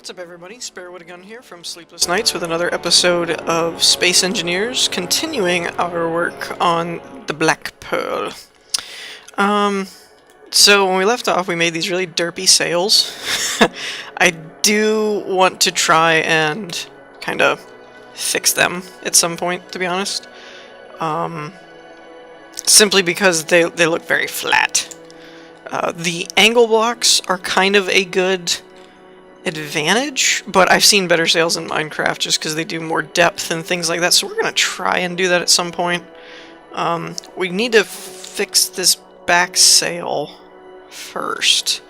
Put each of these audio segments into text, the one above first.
What's up everybody, Sparewood here from Sleepless Nights with another episode of Space Engineers, continuing our work on the Black Pearl. So when we left off we made these really derpy sails. I do want to try and kind of fix them at some point, to be honest. Simply because they look very flat. The angle blocks are kind of a good advantage, but I've seen better sails in Minecraft just because they do more depth and things like that, so we're going to try and do that at some point. We need to fix this back sail first,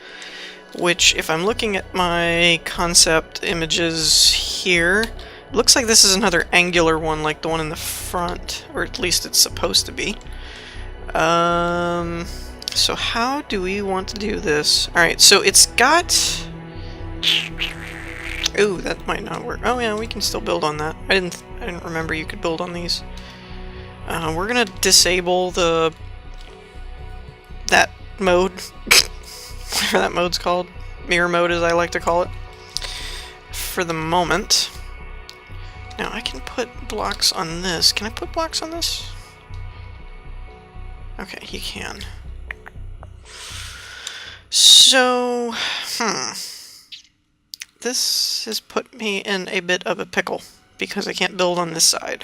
which, if I'm looking at my concept images here, it looks like this is another angular one like the one in the front, or at least it's supposed to be. So how do we want to do this? Alright, so it's got... Ooh, that might not work. Oh yeah, we can still build on that. I didn't remember you could build on these. We're gonna disable that mode, whatever that mode's called, mirror mode as I like to call it, for the moment. Now I can put blocks on this. Can I put blocks on this? Okay, you can. So, this has put me in a bit of a pickle, because I can't build on this side.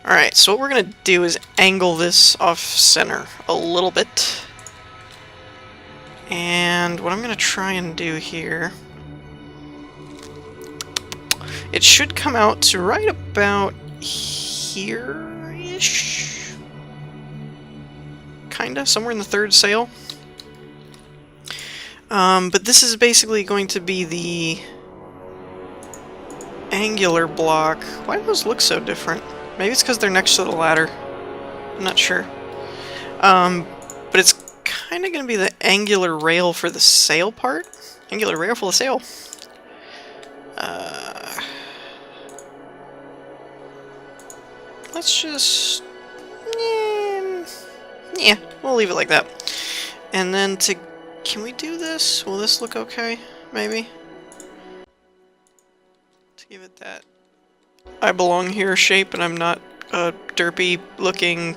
Alright, so what we're going to do is angle this off-center a little bit. And what I'm going to try and do here... It should come out to right about here-ish? Kinda, somewhere in the third sail. But this is basically going to be the angular block. Why do those look so different? Maybe it's because they're next to the ladder. I'm not sure. But it's kind of going to be the angular rail for the sail part. Angular rail for the sail. Let's just... Yeah, we'll leave it like that. And then to... Can we do this? Will this look okay? Maybe? To give it that I belong here shape and I'm not a derpy looking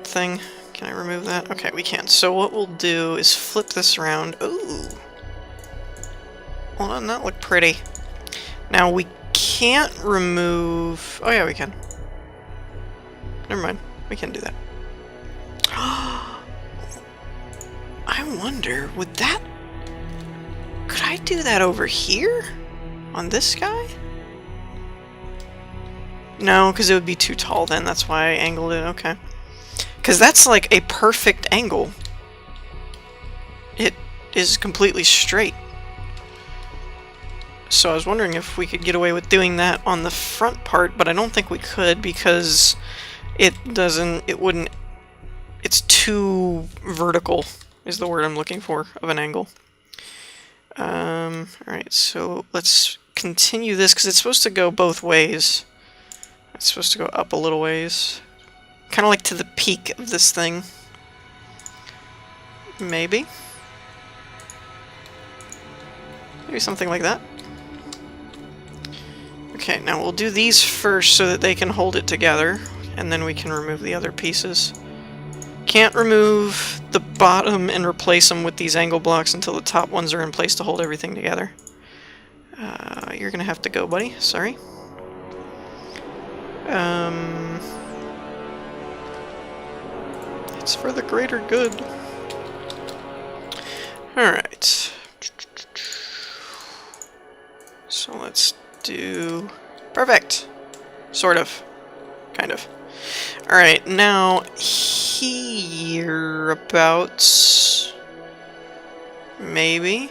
thing. Can I remove that? Okay, we can. So what we'll do is flip this around. Ooh! Well, doesn't that look pretty? Now we can't remove... Oh yeah, we can. Never mind. We can do that. I wonder, would that... Could I do that over here? On this guy? No, because it would be too tall then, that's why I angled it, okay. Because that's like a perfect angle. It is completely straight. So I was wondering if we could get away with doing that on the front part, but I don't think we could because it wouldn't... It's too vertical, is the word I'm looking for, of an angle. Alright, so let's continue this, because it's supposed to go both ways. It's supposed to go up a little ways. Kind of like to the peak of this thing. Maybe. Maybe something like that. Okay, now we'll do these first so that they can hold it together, and then we can remove the other pieces. Can't remove the bottom and replace them with these angle blocks until the top ones are in place to hold everything together. You're gonna have to go, buddy. Sorry. It's for the greater good. Alright. So let's do... Perfect! Sort of. Kind of. Alright, now... Hereabouts... Maybe?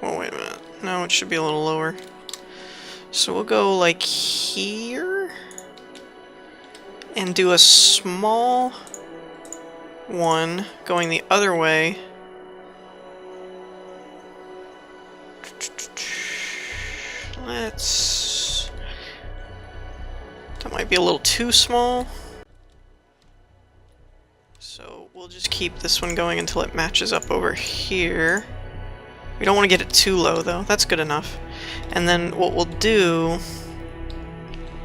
Oh, wait a minute. No, it should be a little lower. So we'll go like here... And do a small one going the other way. Let's... That might be a little too small. So we'll just keep this one going until it matches up over here. We don't want to get it too low though, that's good enough. And then what we'll do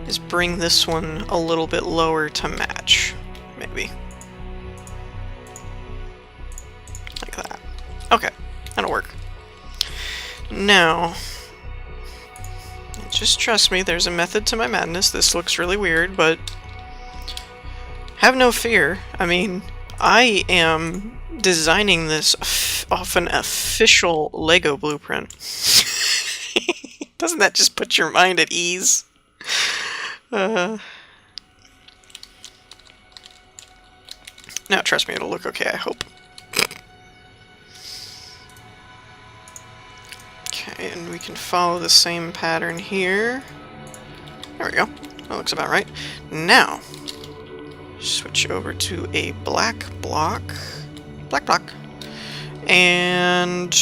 is bring this one a little bit lower to match, maybe. Like that. Okay, that'll work. Now, just trust me, there's a method to my madness. This looks really weird, but have no fear. I mean, I am designing this off an official Lego blueprint. Doesn't that just put your mind at ease? Now, trust me, it'll look okay, I hope. Okay, and we can follow the same pattern here. There we go. That looks about right. Now, switch over to a black block. Black block. And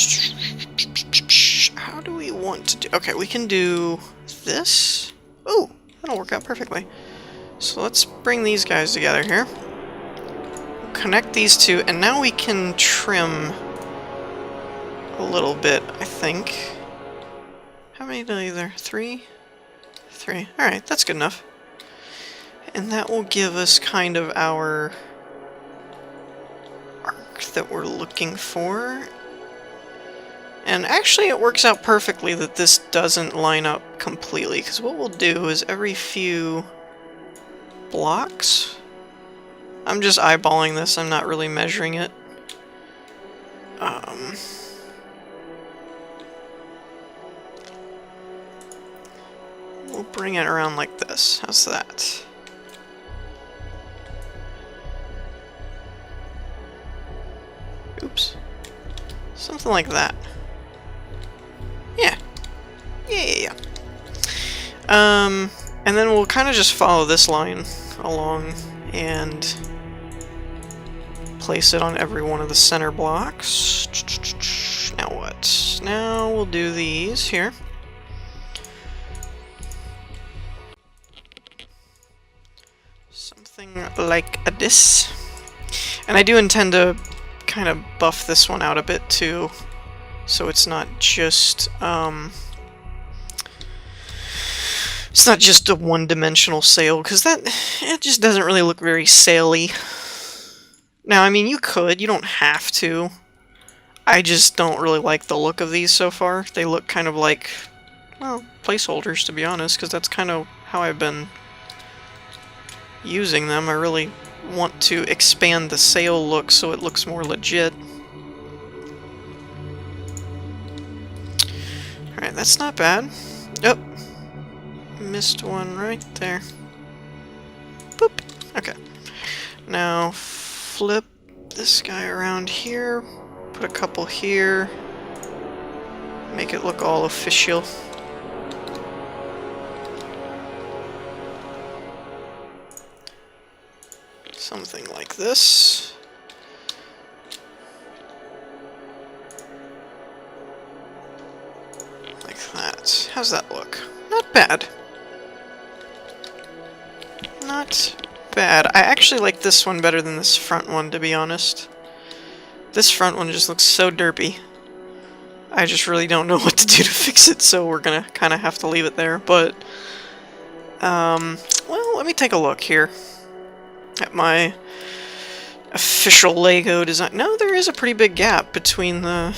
how do we want to do? Okay, we can do this. Oh, that'll work out perfectly. So let's bring these guys together here. Connect these two, and now we can trim a little bit, I think. How many do there? 3? 3. Alright, that's good enough. And that will give us kind of our arc that we're looking for. And actually it works out perfectly that this doesn't line up completely, because what we'll do is every few blocks, I'm just eyeballing this, I'm not really measuring it. We'll bring it around like this. How's that? Oops. Something like that. Yeah. Yeah. And then we'll kind of just follow this line along and place it on every one of the center blocks. Now what? Now we'll do these here. Something like this. And I do intend to kind of buff this one out a bit too, so it's not just a one-dimensional sail, because it just doesn't really look very sail-y. Now, I mean, you don't have to. I just don't really like the look of these so far. They look kind of like, well, placeholders, to be honest, because that's kind of how I've been using them. I really want to expand the sail look so it looks more legit. Alright, that's not bad. Oh, missed one right there. Boop. Okay. Now flip this guy around here, put a couple here, make it look all official. Something like this. Like that. How's that look? Not bad. Not bad. I actually like this one better than this front one, to be honest. This front one just looks so derpy. I just really don't know what to do to fix it, so we're gonna kind of have to leave it there. But, well, let me take a look here at my official Lego design. No, there is a pretty big gap between the...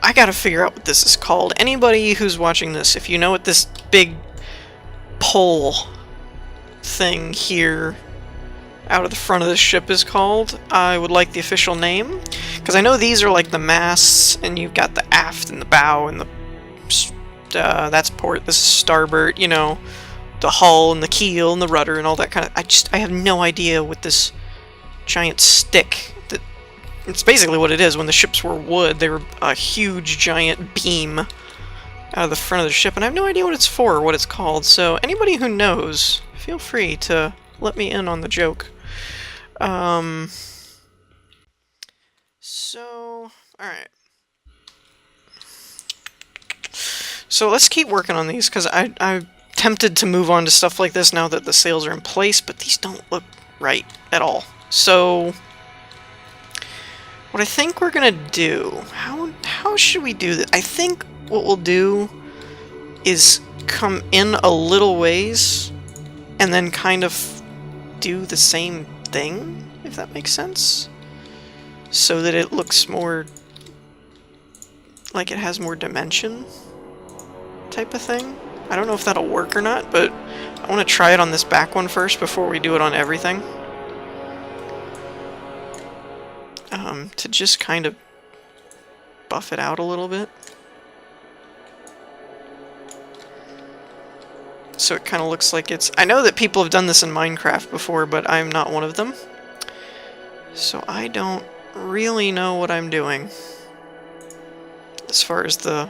I gotta figure out what this is called. Anybody who's watching this, if you know what this big pole thing here out of the front of the ship is called, I would like the official name. Because I know these are like the masts, and you've got the aft and the bow, and the... that's port, this is starboard, you know, the hull and the keel and the rudder and all that kind of... I have no idea what this giant stick... It's basically what it is. When the ships were wood, they were a huge giant beam out of the front of the ship, and I have no idea what it's for or what it's called, so anybody who knows, feel free to let me in on the joke. So, alright. So let's keep working on these, because I'm tempted to move on to stuff like this now that the sails are in place, but these don't look right at all. So what I think we're gonna do, how should we do this? I think what we'll do is come in a little ways and then kind of do the same thing, if that makes sense, so that it looks more like it has more dimension type of thing. I don't know if that'll work or not, but I want to try it on this back one first before we do it on everything. To just kind of buff it out a little bit. So it kind of looks like it's... I know that people have done this in Minecraft before, but I'm not one of them. So I don't really know what I'm doing as far as the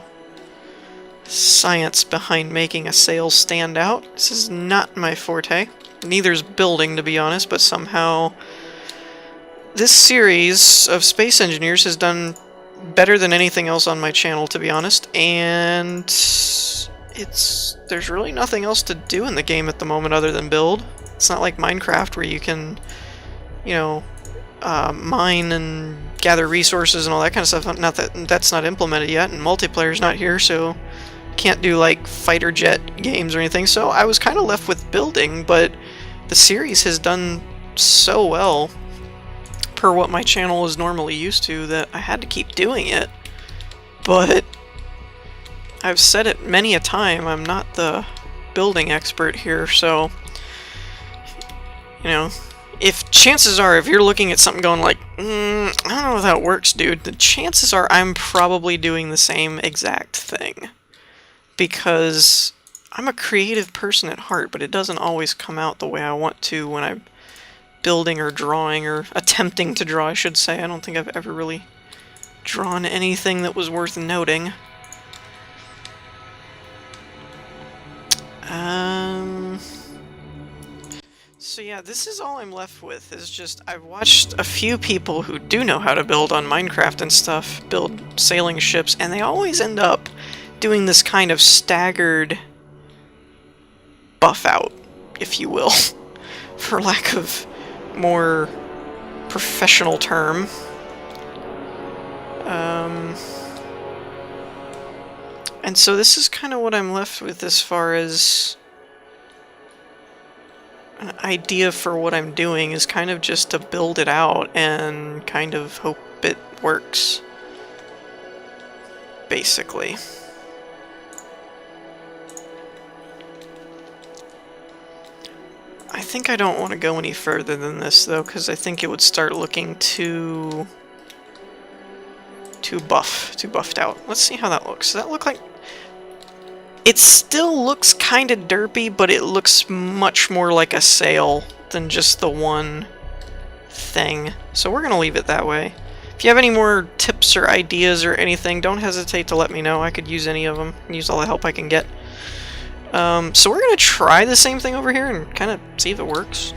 science behind making a sail stand out. This is not my forte. Neither's building, to be honest, but somehow this series of Space Engineers has done better than anything else on my channel, to be honest, and there's really nothing else to do in the game at the moment other than build. It's not like Minecraft where you can, you know, mine and gather resources and all that kind of stuff. Not that that's not implemented yet, and multiplayer's not here, so can't do like fighter jet games or anything. So I was kind of left with building, but the series has done so well per what my channel is normally used to that I had to keep doing it. But I've said it many a time, I'm not the building expert here, so you know, if chances are, if you're looking at something going like, I don't know if that works, dude, the chances are I'm probably doing the same exact thing. Because I'm a creative person at heart, but it doesn't always come out the way I want to when I'm building or drawing, or attempting to draw, I should say. I don't think I've ever really drawn anything that was worth noting. So yeah, this is all I'm left with, is just I've watched a few people who do know how to build on Minecraft and stuff, build sailing ships, and they always end up doing this kind of staggered buff out, if you will, for lack of more professional term. And so this is kind of what I'm left with as far as an idea for what I'm doing, is kind of just to build it out and kind of hope it works, basically. I think I don't want to go any further than this, though, because I think it would start looking too buffed out. Let's see how that looks. Does that look like... It still looks kind of derpy, but it looks much more like a sail than just the one thing. So we're going to leave it that way. If you have any more tips or ideas or anything, don't hesitate to let me know. I could use any of them. Use all the help I can get. So we're going to try the same thing over here and kind of see if it works.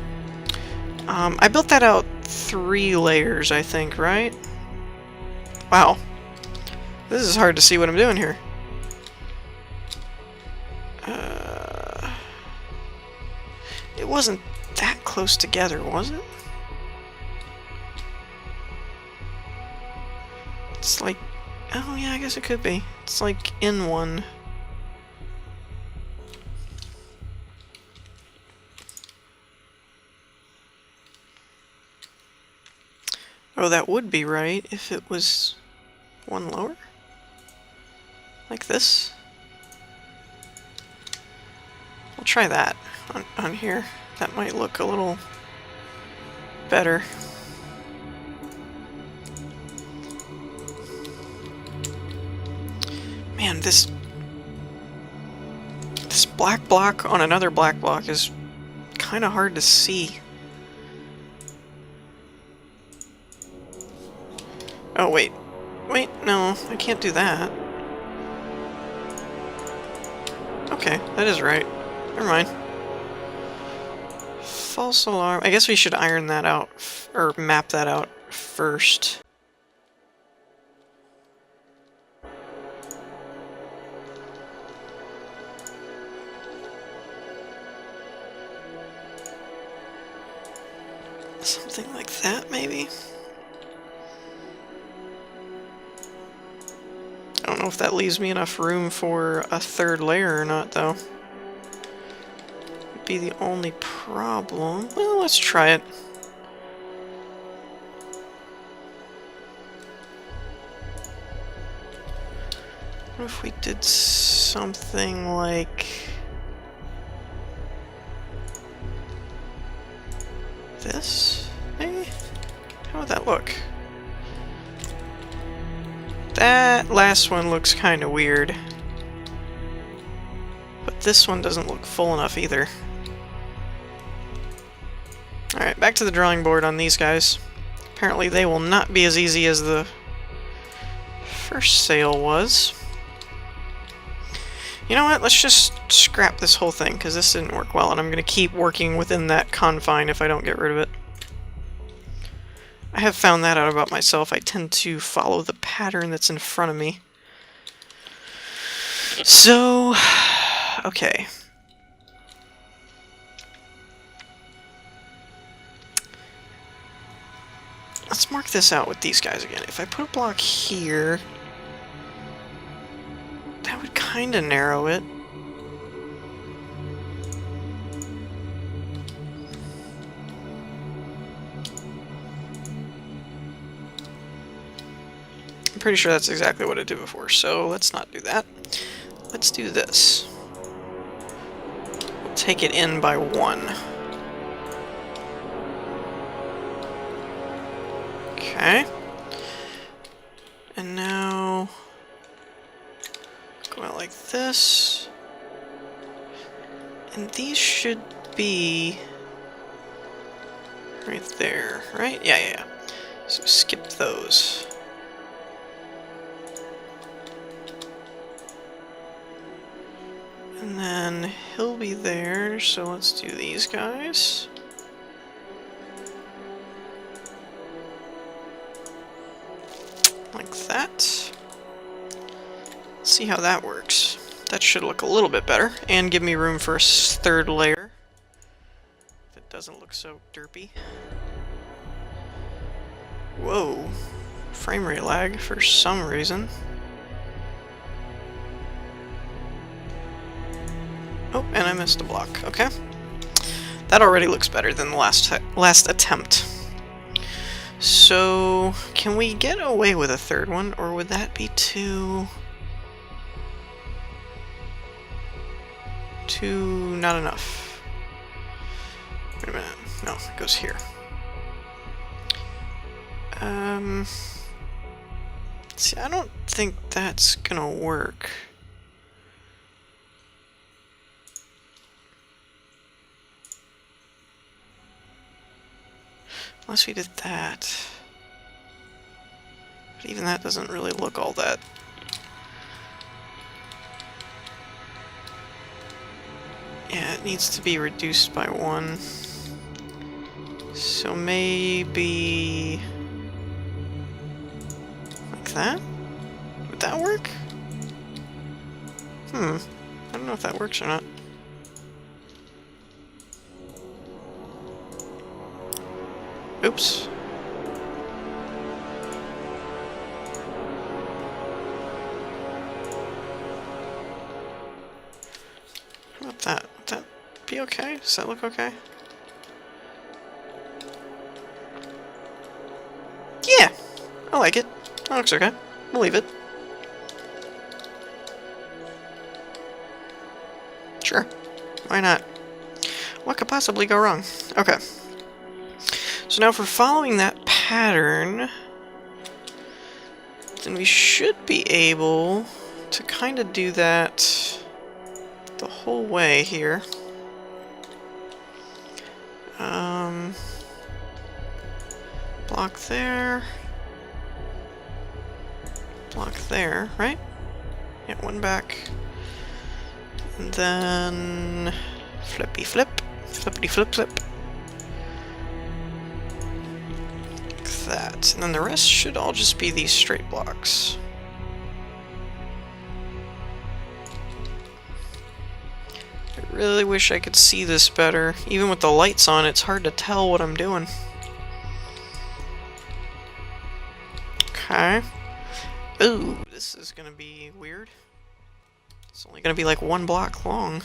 I built that out 3 layers, I think, right? Wow. This is hard to see what I'm doing here. It wasn't that close together, was it? It's like... Oh yeah, I guess it could be. It's like in one. Oh, that would be right if it was one lower? Like this? We'll try that on here. That might look a little better. Man, this black block on another black block is kind of hard to see. Oh, wait. Wait, no, I can't do that. Okay, that is right. Never mind. False alarm. I guess we should iron that out, or map that out first. Something like that, maybe? I don't know if that leaves me enough room for a third layer or not, though. Would be the only problem. Well, let's try it. What if we did something like this, maybe? How would that look? That last one looks kind of weird. But this one doesn't look full enough either. Alright, back to the drawing board on these guys. Apparently they will not be as easy as the first sail was. You know what, let's just scrap this whole thing, because this didn't work well, and I'm going to keep working within that confine if I don't get rid of it. I have found that out about myself. I tend to follow the pattern that's in front of me. So, okay. Let's mark this out with these guys again. If I put a block here, that would kind of narrow it. I'm pretty sure that's exactly what I did before, so let's not do that. Let's do this. We'll take it in by 1. Okay. And now go out like this. And these should be right there, right? Yeah. So skip those. And then he'll be there, so let's do these guys. Like that. Let's see how that works. That should look a little bit better, and give me room for a third layer. If it doesn't look so derpy. Whoa. Frame rate lag for some reason. Oh, and I missed a block. Okay. That already looks better than the last attempt. So, can we get away with a third one, or would that be too not enough? Wait a minute. No, it goes here. See, I don't think that's gonna work. Unless we did that. But even that doesn't really look all that. Yeah, it needs to be reduced by 1. So maybe like that? Would that work? I don't know if that works or not. Oops. How about that? Would that be okay? Does that look okay? Yeah! I like it. That looks okay. We'll leave it. Sure. Why not? What could possibly go wrong? Okay. So now if we're following that pattern, then we should be able to kind of do that the whole way here. Block there. Block there, right? Yeah, one back. And then flippy flip. Flippity flip flip. That, and then the rest should all just be these straight blocks. really wish I could see this better. Even with the lights on, it's hard to tell what I'm doing. Okay. Ooh, this is gonna be weird. It's only gonna be like 1 block long.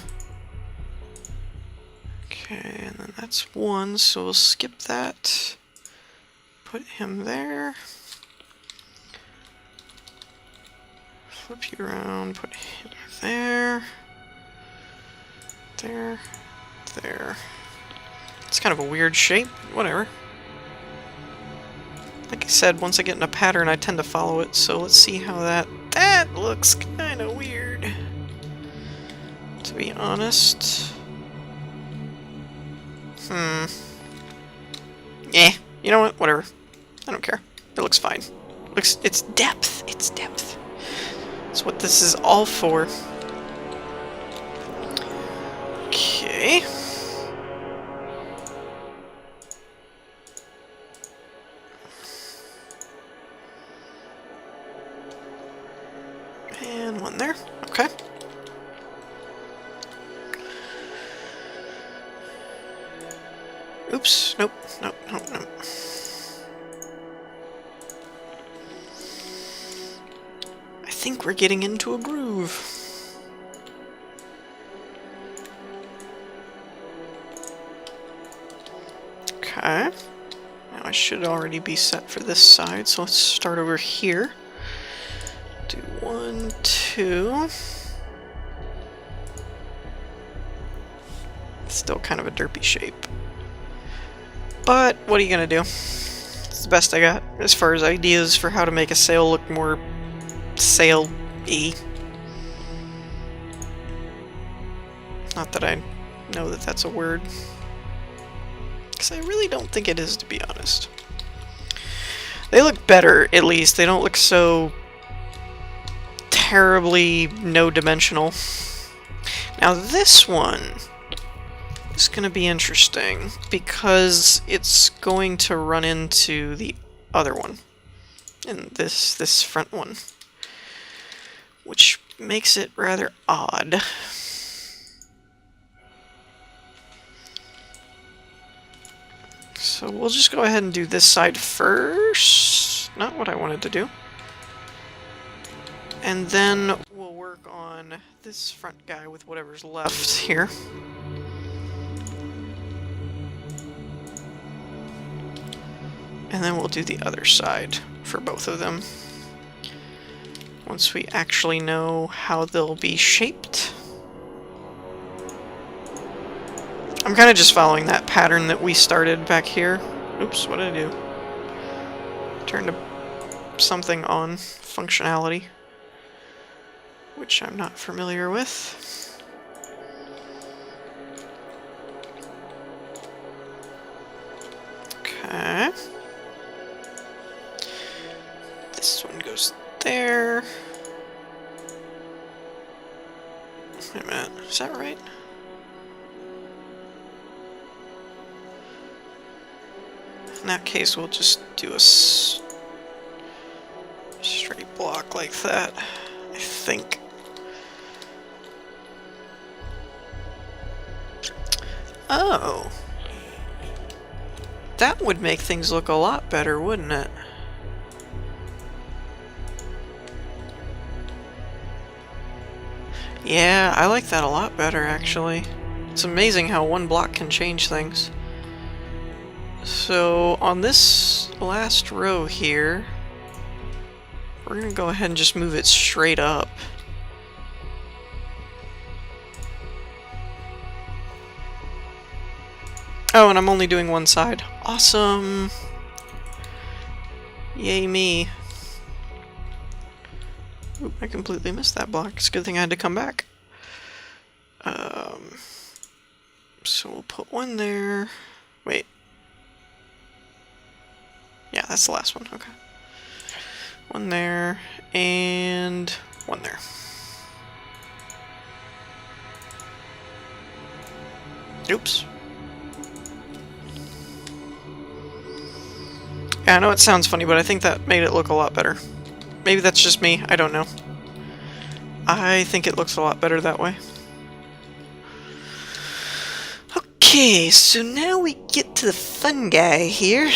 Okay, and then that's 1, so we'll skip that. Put him there. Flip you around, put him there. There. There. It's kind of a weird shape, whatever. Like I said, once I get in a pattern, I tend to follow it, so let's see how that looks kind of weird, to be honest. You know what? Whatever. I don't care. It looks fine. It's depth. It's depth. That's what this is all for. Okay. And 1 there. Okay. Oops. Nope. Nope. Nope. Nope. I think we're getting into a groove. Okay. Now I should already be set for this side, so let's start over here. Do 1, 2. Still kind of a derpy shape. But what are you gonna do? It's the best I got as far as ideas for how to make a sail look more sail-y. Not that I know that that's a word. Because I really don't think it is, to be honest. They look better, at least. They don't look so terribly no-dimensional. Now this one is going to be interesting because it's going to run into the other one, and this front one, which makes it rather odd. So we'll just go ahead and do this side first. Not what I wanted to do. And then we'll work on this front guy with whatever's left here. And then we'll do the other side for both of them, once we actually know how they'll be shaped. I'm kind of just following that pattern that we started back here. Oops, what did I do? Turned something on, functionality, which I'm not familiar with. Okay. This one goes there. Wait a minute, is that right? In that case, we'll just do a straight block like that, I think. Oh. That would make things look a lot better, wouldn't it? Yeah, I like that a lot better, actually. It's amazing how 1 block can change things. So, on this last row here, we're going to go ahead and just move it straight up. Oh, and I'm only doing 1 side. Awesome! Yay me. Oop, I completely missed that block. It's a good thing I had to come back. So we'll put 1 there. Wait. Yeah, that's the last one. Okay. 1 there, and 1 there. Oops. Yeah, I know it sounds funny, but I think that made it look a lot better. Maybe that's just me, I don't know. I think it looks a lot better that way. Okay, so now we get to the fun guy here.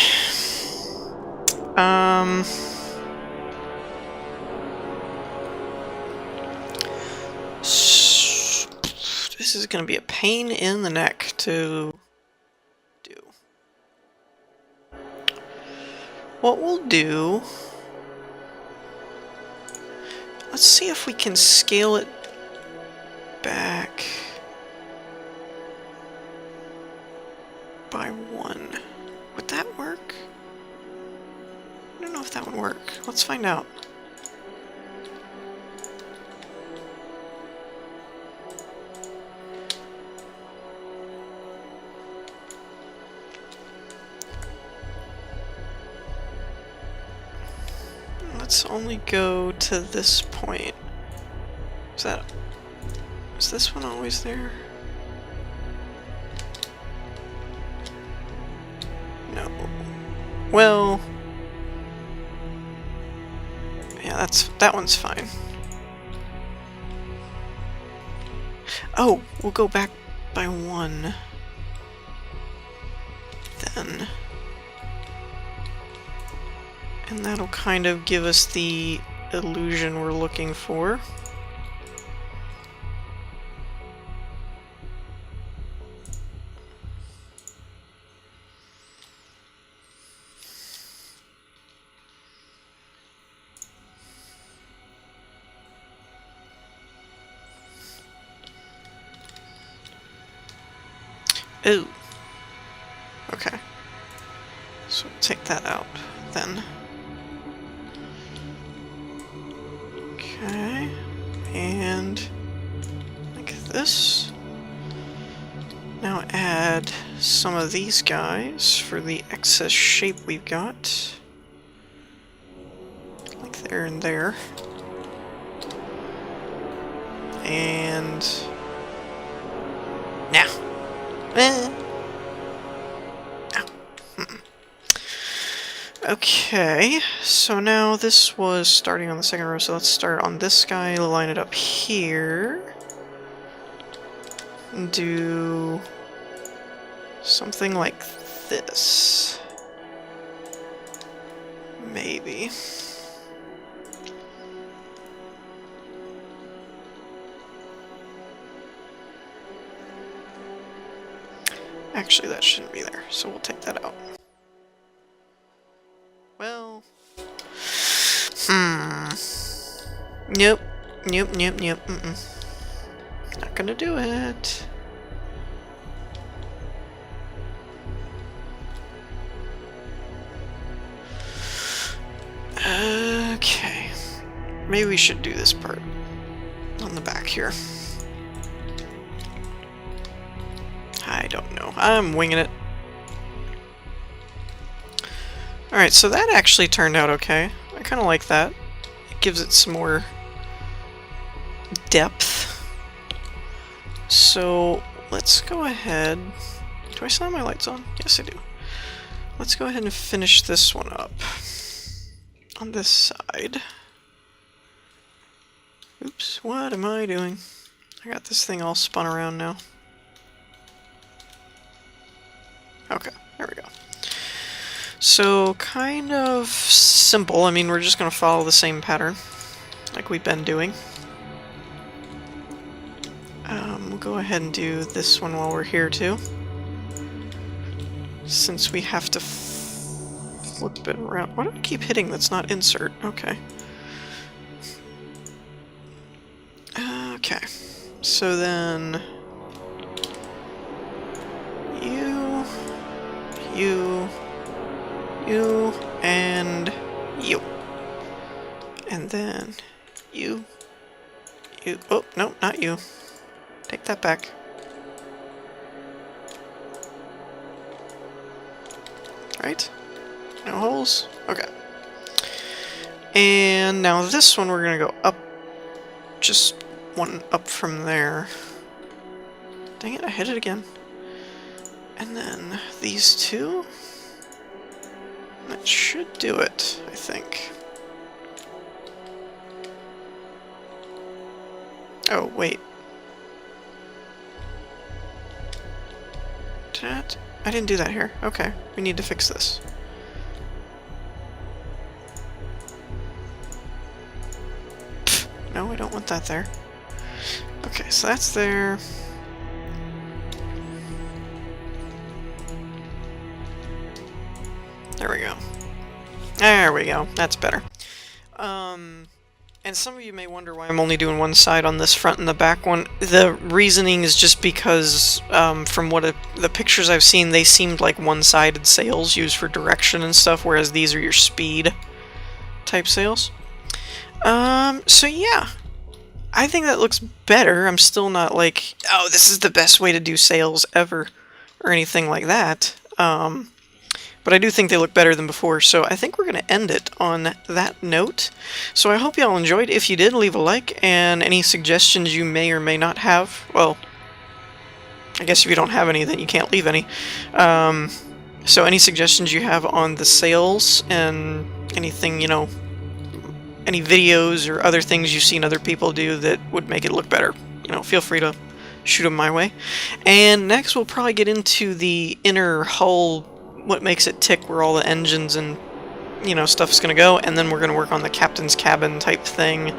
This is going to be a pain in the neck to do. What we'll do... Let's see if we can scale it back by 1. Would that work? I don't know if that would work. Let's find out. Let's only go to this point. Is this one always there? No. Well, yeah, that one's fine. Oh, we'll go back by 1. Then. And that'll kind of give us the illusion we're looking for. Ooh. Okay. So we'll take that out then. Okay. And like this. Now add some of these guys for the excess shape we've got. Like there and there. And... now. Okay, so now this was starting on the second row, so let's start on this guy, line it up here. Do something like this. Maybe. Actually, that shouldn't be there, so we'll take that out. Well... Nope. Nope. Not gonna do it. Okay. Maybe we should do this part on the back here. I don't know. I'm winging it. Alright, so that actually turned out okay. I kind of like that. It gives it some more depth. So let's go ahead. Do I still have my lights on? Yes, I do. Let's go ahead and finish this one up on this side. Oops, what am I doing? I got this thing all spun around now. Okay, there we go. So, kind of simple. I mean, we're just going to follow the same pattern like we've been doing. We'll go ahead and do this one while we're here, too. Since we have to flip it around. Why do I keep hitting that's not insert? Okay. Okay. So then... you, and you. And then you. Oh, no, not you. Take that back. Right? No holes? Okay. And now this one we're gonna go up. Just one up from there. Dang it, I hit it again. And then these two. That should do it, I think. Oh, wait. I didn't do that here. Okay, we need to fix this. Pfft, no, I don't want that there. Okay, so that's there. There we go. That's better. And some of you may wonder why I'm only doing one side on this front and the back one. The reasoning is just because, from what the pictures I've seen, they seemed like one-sided sails used for direction and stuff, whereas these are your speed type sails. So yeah. I think that looks better. I'm still not like, oh, this is the best way to do sails ever, or anything like that. But I do think they look better than before, so I think we're going to end it on that note. So I hope y'all enjoyed. If you did, leave a like, and any suggestions you may or may not have, well, I guess if you don't have any, then you can't leave any. So any suggestions you have on the sails, and anything, you know, any videos or other things you've seen other people do that would make it look better, you know, feel free to shoot them my way. And next we'll probably get into the inner hull, what makes it tick, where all the engines and, you know, stuff's gonna go, and then we're gonna work on the captain's cabin type thing.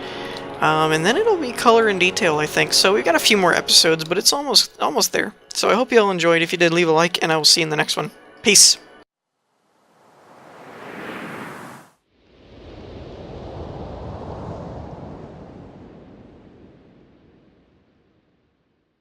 And then it'll be color and detail, I think. So we've got a few more episodes, but it's almost there. So I hope you all enjoyed. If you did, leave a like, and I will see you in the next one. Peace.